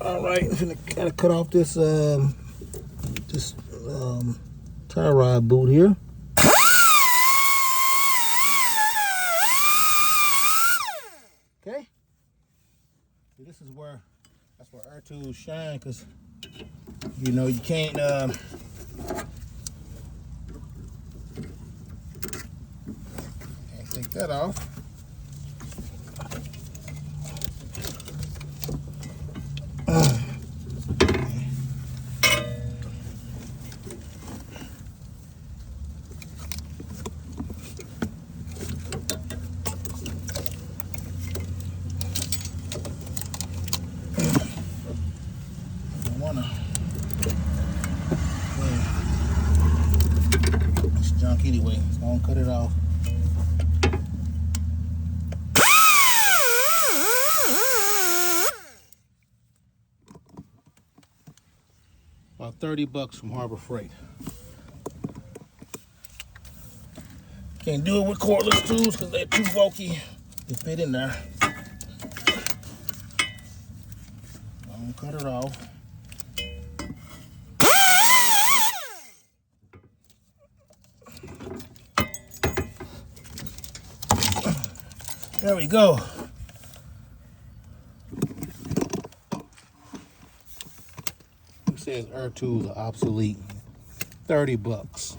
All right, I'm gonna kind of cut off this tie rod boot here. Okay. So this is that's where our tools shine, because you know you can't take that off. It's junk anyway, so I'm gonna cut it off. About $30 from Harbor Freight. Can't do it with cordless tools because they're too bulky to fit in there. I'm gonna cut it off. There we go. It says our tools are obsolete. $30.